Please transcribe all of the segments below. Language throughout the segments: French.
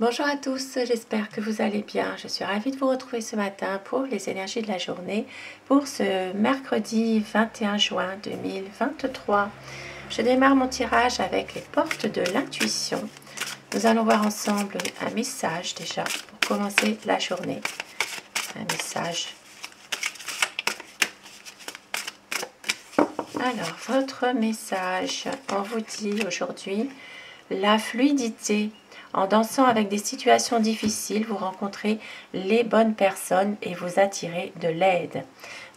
Bonjour à tous, j'espère que vous allez bien. Je suis ravie de vous retrouver ce matin pour les énergies de la journée pour ce mercredi 21 juin 2023. Je démarre mon tirage avec les portes de l'intuition. Nous allons voir ensemble un message déjà pour commencer la journée. Un message. Alors, votre message, on vous dit aujourd'hui la fluidité. En dansant avec des situations difficiles, vous rencontrez les bonnes personnes et vous attirez de l'aide.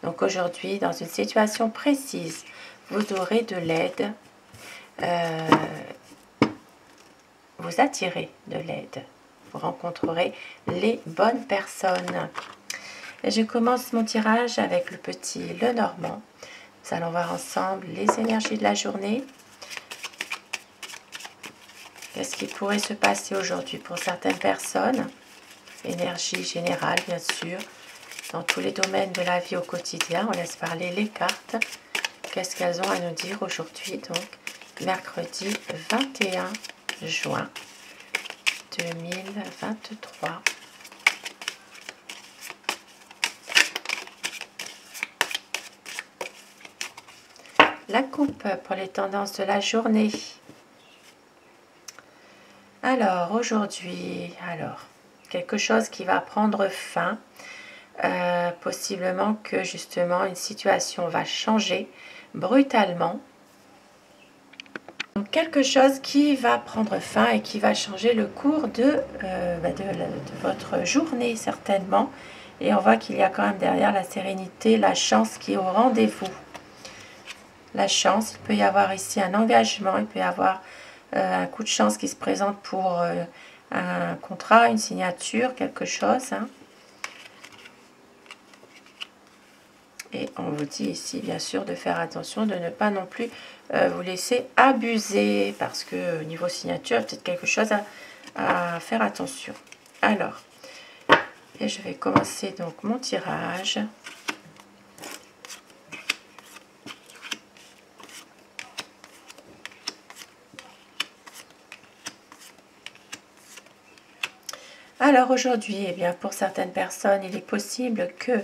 Donc aujourd'hui, dans une situation précise, vous aurez de l'aide. Vous attirez de l'aide. Vous rencontrerez les bonnes personnes. Et je commence mon tirage avec le petit Lenormand. Nous allons voir ensemble les énergies de la journée. Qu'est-ce qui pourrait se passer aujourd'hui pour certaines personnes? Énergie générale, bien sûr, dans tous les domaines de la vie au quotidien. On laisse parler les cartes. Qu'est-ce qu'elles ont à nous dire aujourd'hui? Donc, mercredi 21 juin 2023. La coupe pour les tendances de la journée. Alors, aujourd'hui, quelque chose qui va prendre fin. Possiblement que justement une situation va changer brutalement. Donc, quelque chose qui va prendre fin et qui va changer le cours de votre journée certainement. Et on voit qu'il y a quand même derrière la sérénité, la chance qui est au rendez-vous. La chance, il peut y avoir ici un engagement, il peut y avoir un coup de chance qui se présente pour un contrat, une signature, quelque chose. Et on vous dit ici, bien sûr, de faire attention, de ne pas non plus vous laisser abuser, parce que au niveau signature, il y a peut-être quelque chose à faire attention. Alors, et je vais commencer donc mon tirage. Alors aujourd'hui, eh bien, pour certaines personnes, il est possible que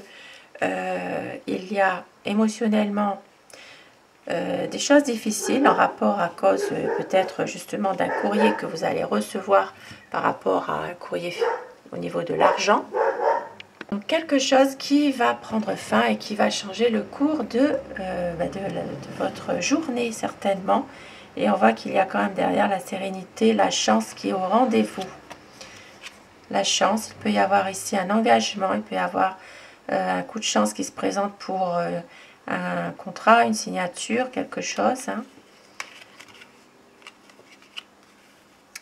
il y a émotionnellement des choses difficiles en rapport à cause peut-être justement d'un courrier que vous allez recevoir par rapport à un courrier au niveau de l'argent. Donc quelque chose qui va prendre fin et qui va changer le cours de votre journée certainement. Et on voit qu'il y a quand même derrière la sérénité, la chance qui est au rendez-vous. La chance, il peut y avoir ici un engagement, il peut y avoir un coup de chance qui se présente pour un contrat, une signature, quelque chose.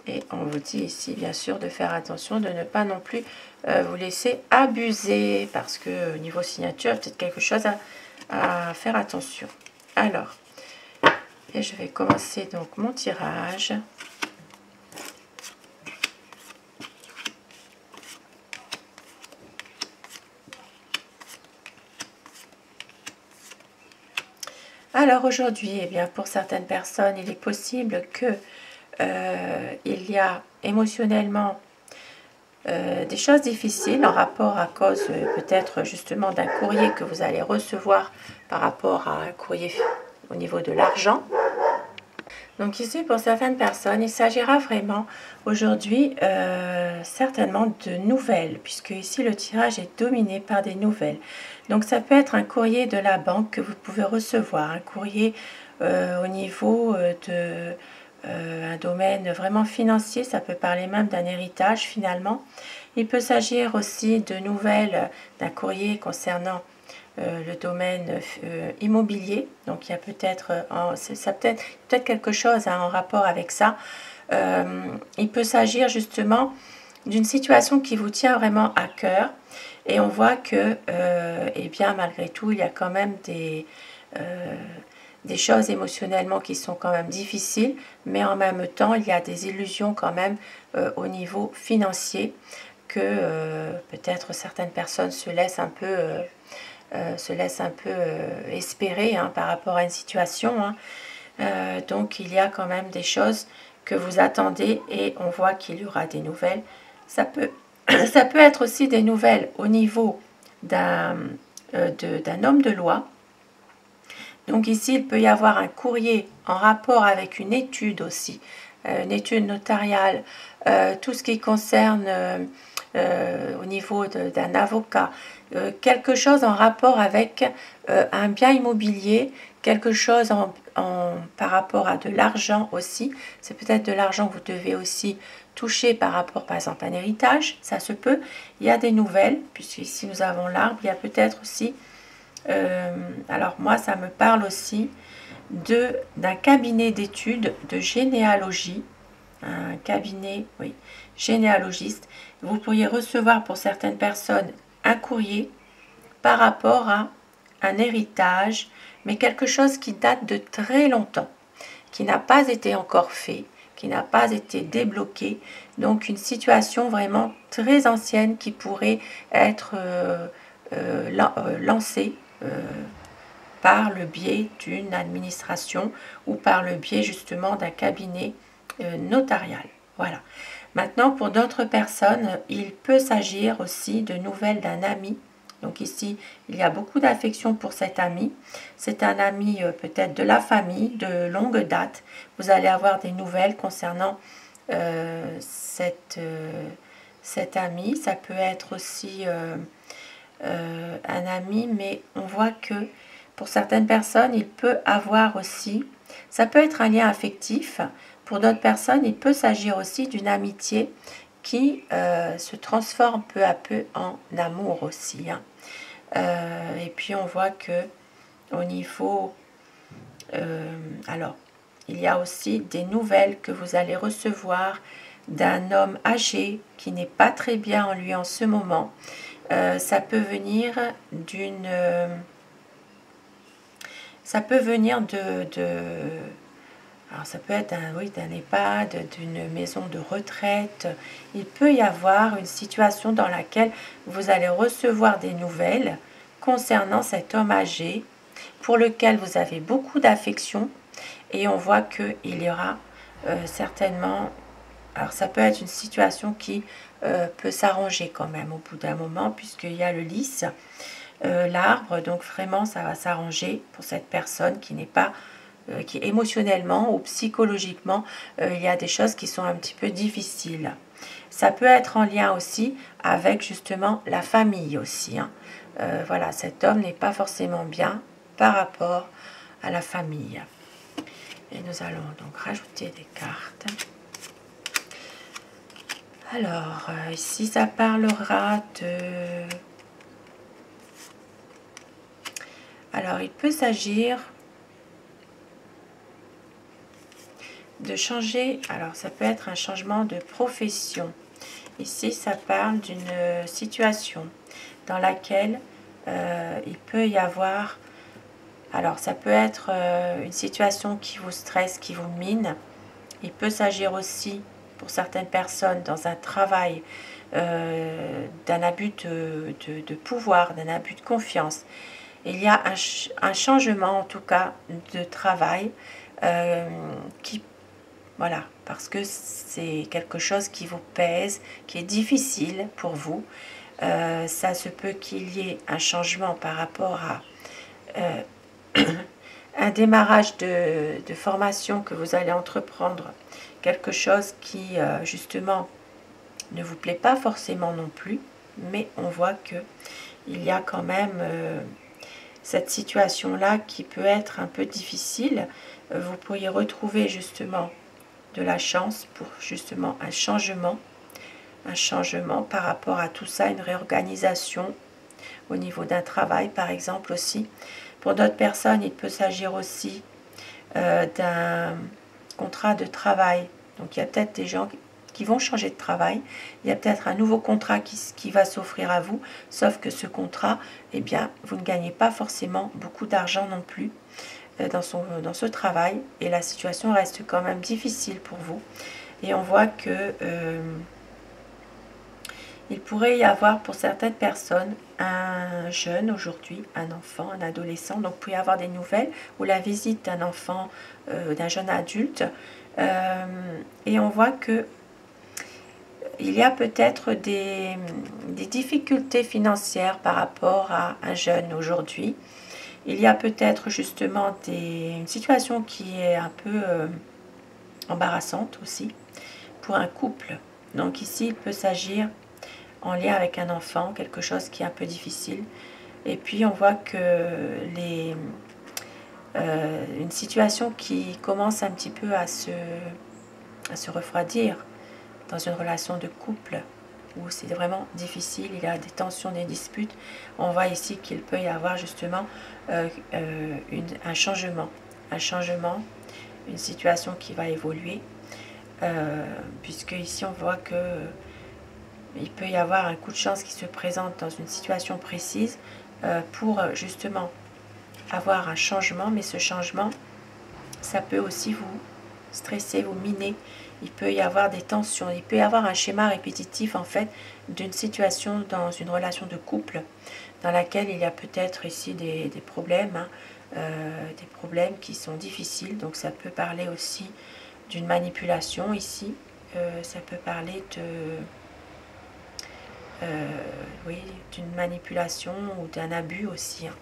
Et on vous dit ici, bien sûr, de faire attention, de ne pas non plus vous laisser abuser, parce que au niveau signature, il y a peut-être quelque chose à faire attention. Alors, et je vais commencer donc mon tirage. Alors aujourd'hui, eh bien, pour certaines personnes, il est possible que il y a émotionnellement des choses difficiles en rapport à cause peut-être justement d'un courrier que vous allez recevoir par rapport à un courrier au niveau de l'argent. Donc ici, pour certaines personnes, il s'agira vraiment aujourd'hui certainement de nouvelles, puisque ici le tirage est dominé par des nouvelles. Donc ça peut être un courrier de la banque que vous pouvez recevoir, un courrier au niveau de un domaine vraiment financier, ça peut parler même d'un héritage finalement. Il peut s'agir aussi de nouvelles d'un courrier concernant le domaine immobilier, donc il y a peut-être peut-être quelque chose en rapport avec ça. Il peut s'agir justement d'une situation qui vous tient vraiment à cœur, et on voit que eh bien malgré tout il y a quand même des choses émotionnellement qui sont quand même difficiles, mais en même temps il y a des illusions quand même au niveau financier que peut-être certaines personnes se laissent un peu espérer par rapport à une situation. Donc il y a quand même des choses que vous attendez, et on voit qu'il y aura des nouvelles Ça peut, ça peut être aussi des nouvelles au niveau d'un homme de loi. Donc ici, il peut y avoir un courrier en rapport avec une étude aussi, une étude notariale, tout ce qui concerne au niveau d'un avocat, quelque chose en rapport avec un bien immobilier, quelque chose par rapport à de l'argent aussi. C'est peut-être de l'argent que vous devez aussi toucher par rapport, par exemple, à un héritage, ça se peut. Il y a des nouvelles, puisqu'ici nous avons l'arbre, il y a peut-être aussi, alors moi ça me parle aussi d'un cabinet d'études de généalogie, un cabinet, oui, généalogiste. Vous pourriez recevoir pour certaines personnes un courrier par rapport à un héritage, mais quelque chose qui date de très longtemps, qui n'a pas été encore fait, qui n'a pas été débloqué. Donc une situation vraiment très ancienne qui pourrait être lancée par le biais d'une administration ou par le biais justement d'un cabinet notarial. Voilà. Maintenant, pour d'autres personnes, il peut s'agir aussi de nouvelles d'un ami. Donc ici, il y a beaucoup d'affection pour cet ami. C'est un ami peut-être de la famille, de longue date. Vous allez avoir des nouvelles concernant cet ami. Ça peut être aussi un ami, mais on voit que pour certaines personnes, il peut avoir aussi, ça peut être un lien affectif. Pour d'autres personnes, il peut s'agir aussi d'une amitié qui se transforme peu à peu en amour aussi. Hein. Et puis on voit que au niveau, alors il y a aussi des nouvelles que vous allez recevoir d'un homme âgé qui n'est pas très bien en lui en ce moment. Ça peut venir d'une, ça peut venir alors ça peut être oui, d'un EHPAD, d'une maison de retraite. Il peut y avoir une situation dans laquelle vous allez recevoir des nouvelles concernant cet homme âgé pour lequel vous avez beaucoup d'affection et on voit qu'il y aura certainement, alors ça peut être une situation qui peut s'arranger quand même au bout d'un moment puisqu'il y a le lys, l'arbre, donc vraiment ça va s'arranger pour cette personne qui n'est pas qui émotionnellement ou psychologiquement, il y a des choses qui sont un petit peu difficiles. Ça peut être en lien aussi avec justement la famille aussi. Hein. Voilà, cet homme n'est pas forcément bien par rapport à la famille. Et nous allons donc rajouter des cartes. Alors, ici, ça parlera de... Alors, il peut s'agir de changer, alors ça peut être un changement de profession. Ici, ça parle d'une situation dans laquelle il peut y avoir, alors ça peut être une situation qui vous stresse, qui vous mine. Il peut s'agir aussi, pour certaines personnes, dans un travail, d'un abus de pouvoir, d'un abus de confiance. Il y a un changement, en tout cas, de travail qui voilà, parce que c'est quelque chose qui vous pèse, qui est difficile pour vous. Ça se peut qu'il y ait un changement par rapport à un démarrage de formation que vous allez entreprendre. Quelque chose qui, justement, ne vous plaît pas forcément non plus. Mais on voit qu'il y a quand même cette situation-là qui peut être un peu difficile. Vous pourriez retrouver justement de la chance pour justement un changement par rapport à tout ça, une réorganisation au niveau d'un travail par exemple aussi. Pour d'autres personnes, il peut s'agir aussi d'un contrat de travail. Donc il y a peut-être des gens qui vont changer de travail, il y a peut-être un nouveau contrat qui va s'offrir à vous, sauf que ce contrat, eh bien, vous ne gagnez pas forcément beaucoup d'argent non plus dans ce travail et la situation reste quand même difficile pour vous et on voit que il pourrait y avoir pour certaines personnes un jeune aujourd'hui, un enfant, un adolescent, donc vous pouvez avoir des nouvelles ou la visite d'un enfant, d'un jeune adulte et on voit que il y a peut-être des difficultés financières par rapport à un jeune aujourd'hui. Il y a peut-être justement une situation qui est un peu embarrassante aussi pour un couple. Donc ici, il peut s'agir en lien avec un enfant, quelque chose qui est un peu difficile. Et puis on voit que une situation qui commence un petit peu à se refroidir dans une relation de couple où c'est vraiment difficile, il y a des tensions, des disputes. On voit ici qu'il peut y avoir justement un changement, une situation qui va évoluer, puisque ici on voit que il peut y avoir un coup de chance qui se présente dans une situation précise pour justement avoir un changement, mais ce changement, ça peut aussi vous stresser, vous miner. Il peut y avoir des tensions, il peut y avoir un schéma répétitif en fait d'une situation dans une relation de couple dans laquelle il y a peut-être ici des problèmes, hein, des problèmes qui sont difficiles. Donc ça peut parler aussi d'une manipulation ici, ça peut parler oui, d'une manipulation ou d'un abus aussi, hein.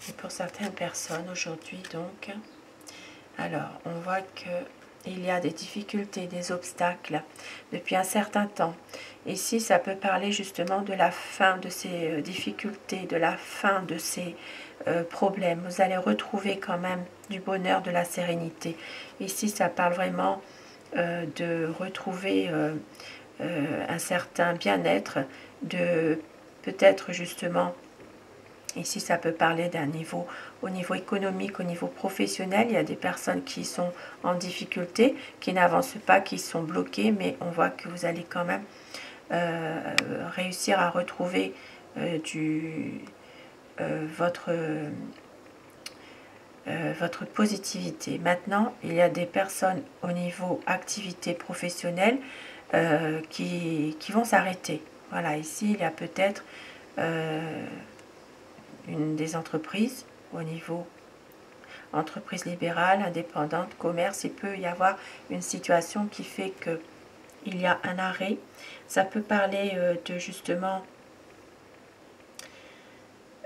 Et pour certaines personnes aujourd'hui, donc, alors on voit qu'il y a des difficultés, des obstacles depuis un certain temps. Ici, ça peut parler justement de la fin de ces difficultés, de la fin de ces problèmes. Vous allez retrouver quand même du bonheur, de la sérénité. Ici, ça parle vraiment de retrouver un certain bien-être, de peut-être justement, ici ça peut parler d'un niveau, au niveau économique, au niveau professionnel, il y a des personnes qui sont en difficulté, qui n'avancent pas, qui sont bloquées, mais on voit que vous allez quand même réussir à retrouver votre positivité. Maintenant, il y a des personnes au niveau activité professionnelle qui vont s'arrêter. Voilà, ici, il y a peut-être des entreprises au niveau entreprise libérale, indépendante, commerce. Il peut y avoir une situation qui fait que il y a un arrêt. Ça peut parler de justement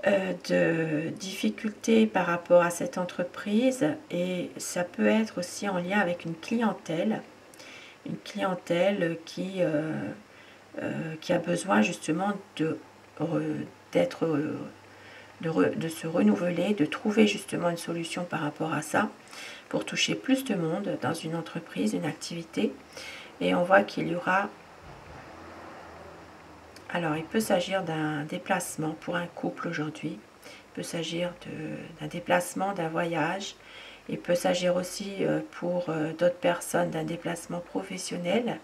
de difficultés par rapport à cette entreprise, et ça peut être aussi en lien avec une clientèle qui a besoin justement de se renouveler, de trouver justement une solution par rapport à ça, pour toucher plus de monde dans une entreprise, une activité. Et on voit qu'il y aura... Alors, il peut s'agir d'un déplacement pour un couple aujourd'hui. Il peut s'agir d'un déplacement, d'un voyage. Il peut s'agir aussi pour d'autres personnes d'un déplacement professionnel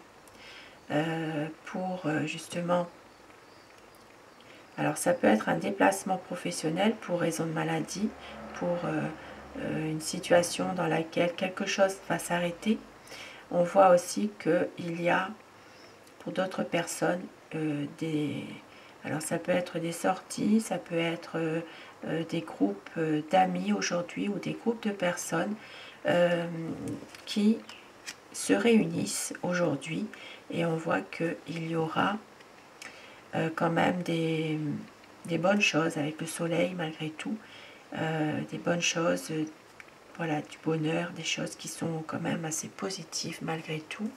pour justement... Alors, ça peut être un déplacement professionnel pour raison de maladie, pour une situation dans laquelle quelque chose va s'arrêter. On voit aussi qu'il y a, pour d'autres personnes, alors ça peut être des sorties, ça peut être des groupes d'amis aujourd'hui ou des groupes de personnes qui se réunissent aujourd'hui, et on voit qu'il y aura quand même des bonnes choses avec le soleil malgré tout, des bonnes choses, voilà, du bonheur, des choses qui sont quand même assez positives malgré tout.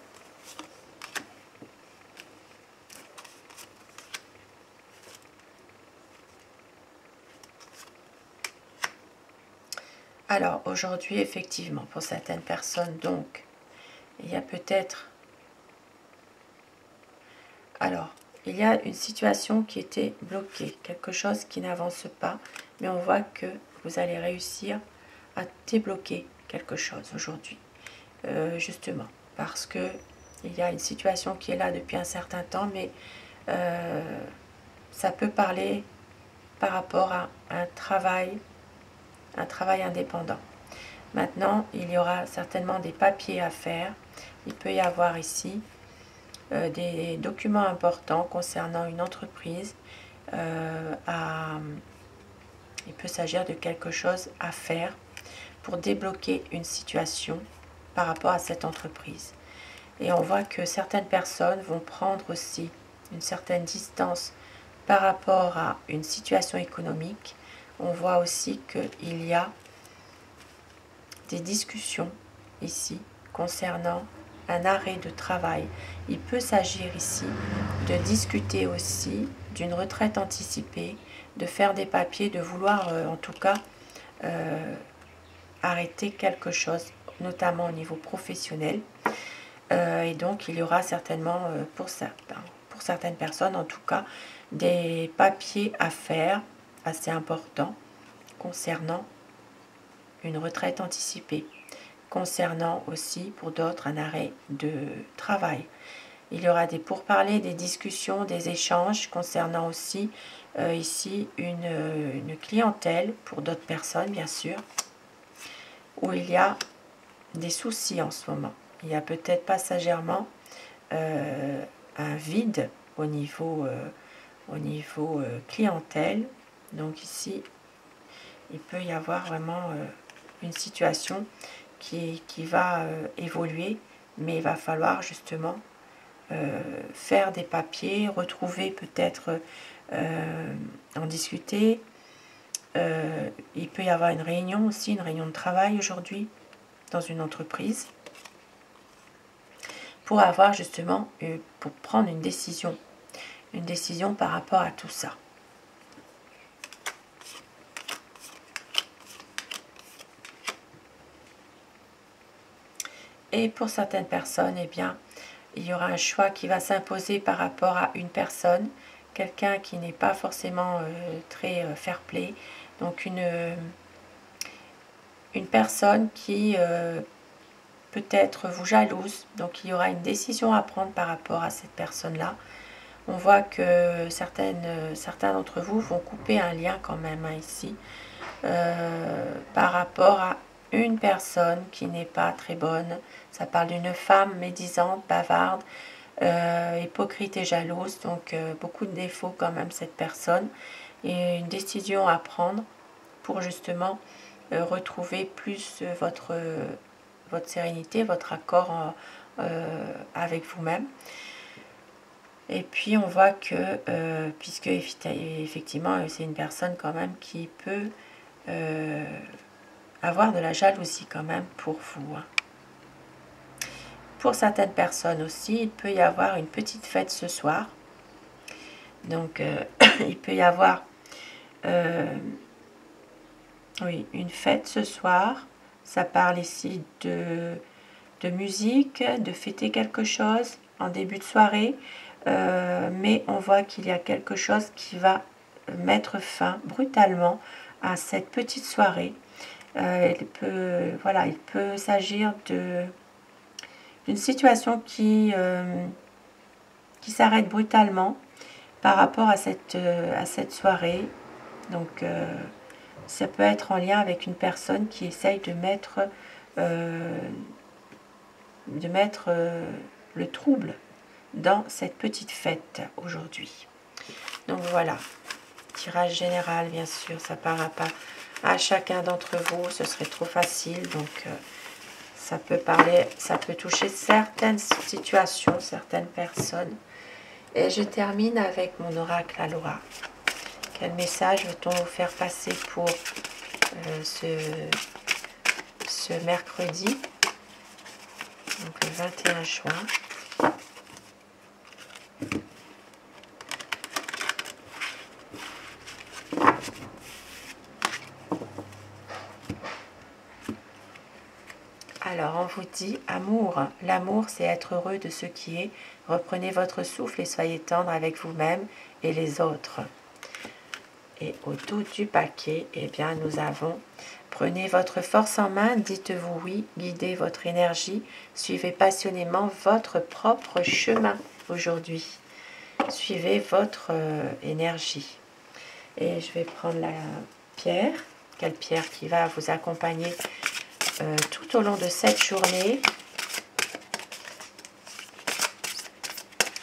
Alors aujourd'hui, effectivement, pour certaines personnes, donc, il y a peut-être... Alors, il y a une situation qui était bloquée, quelque chose qui n'avance pas, mais on voit que vous allez réussir à débloquer quelque chose aujourd'hui. Justement, parce que il y a une situation qui est là depuis un certain temps, mais ça peut parler par rapport à un travail indépendant. Maintenant, il y aura certainement des papiers à faire. Il peut y avoir ici des documents importants concernant une entreprise à Il peut s'agir de quelque chose à faire pour débloquer une situation par rapport à cette entreprise. Et on voit que certaines personnes vont prendre aussi une certaine distance par rapport à une situation économique. On voit aussi qu'il y a des discussions ici concernant un arrêt de travail. Il peut s'agir ici de discuter aussi d'une retraite anticipée, de faire des papiers, de vouloir en tout cas arrêter quelque chose, notamment au niveau professionnel. Et donc il y aura certainement pour certaines personnes en tout cas des papiers à faire assez importants concernant une retraite anticipée, concernant aussi pour d'autres un arrêt de travail. Il y aura des pourparlers, des discussions, des échanges concernant aussi ici une clientèle pour d'autres personnes bien sûr, où il y a des soucis en ce moment. Il y a peut-être passagèrement un vide au niveau clientèle. Donc ici, il peut y avoir vraiment une situation qui va évoluer, mais il va falloir justement faire des papiers, retrouver peut-être, en discuter. Il peut y avoir une réunion aussi, une réunion de travail aujourd'hui dans une entreprise pour avoir justement, pour prendre une décision par rapport à tout ça. Et pour certaines personnes, eh bien, il y aura un choix qui va s'imposer par rapport à une personne, quelqu'un qui n'est pas forcément très fair-play, donc une personne qui peut-être vous jalouse, donc il y aura une décision à prendre par rapport à cette personne-là. On voit que certains d'entre vous vont couper un lien quand même ici, par rapport à une personne qui n'est pas très bonne. Ça parle d'une femme médisante, bavarde, hypocrite et jalouse, donc beaucoup de défauts quand même cette personne, et une décision à prendre pour justement retrouver plus votre sérénité, votre accord avec vous-même. Et puis on voit que, puisque effectivement c'est une personne quand même qui peut avoir de la jalousie quand même pour vous. Pour certaines personnes aussi, il peut y avoir une petite fête ce soir. Donc il peut y avoir oui, une fête ce soir. Ça parle ici de musique, de fêter quelque chose en début de soirée. Mais on voit qu'il y a quelque chose qui va mettre fin brutalement à cette petite soirée. Il peut s'agir d'une situation qui s'arrête brutalement par rapport à cette soirée. Donc ça peut être en lien avec une personne qui essaye de mettre le trouble dans cette petite fête aujourd'hui. Donc voilà, tirage général bien sûr, ça ne parlera pas à chacun d'entre vous, ce serait trop facile, donc ça peut toucher certaines situations, certaines personnes. Et je termine avec mon oracle à Laura. Quel message veut-on vous faire passer pour ce mercredi, donc le 21 juin. Alors, on vous dit amour. L'amour, c'est être heureux de ce qui est. Reprenez votre souffle et soyez tendre avec vous-même et les autres. Et au dos du paquet, eh bien, nous avons prenez votre force en main, dites-vous oui, guidez votre énergie, suivez passionnément votre propre chemin aujourd'hui. Suivez votre énergie. Et je vais prendre la pierre. Quelle pierre qui va vous accompagner tout au long de cette journée.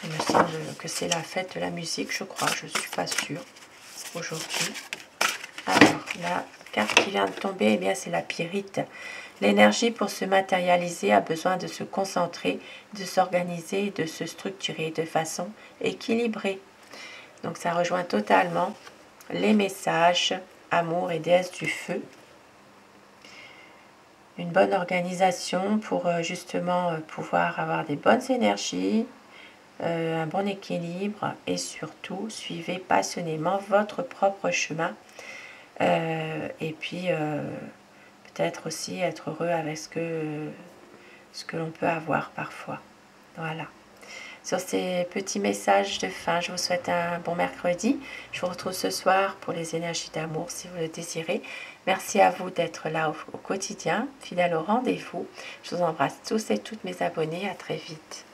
Il me semble que c'est la fête de la musique, je crois, je ne suis pas sûre aujourd'hui. Alors, La carte qui vient de tomber, eh bien c'est la Pyrite. L'énergie pour se matérialiser a besoin de se concentrer, de s'organiser et de se structurer de façon équilibrée. Donc ça rejoint totalement les messages amour et déesse du feu. Une bonne organisation pour justement pouvoir avoir des bonnes énergies, un bon équilibre et surtout suivez passionnément votre propre chemin et puis peut-être aussi être heureux avec ce que l'on peut avoir parfois. Voilà. Sur ces petits messages de fin, je vous souhaite un bon mercredi. Je vous retrouve ce soir pour les énergies d'amour si vous le désirez. Merci à vous d'être là au quotidien, fidèle au rendez-vous. Je vous embrasse tous et toutes mes abonnés. À très vite.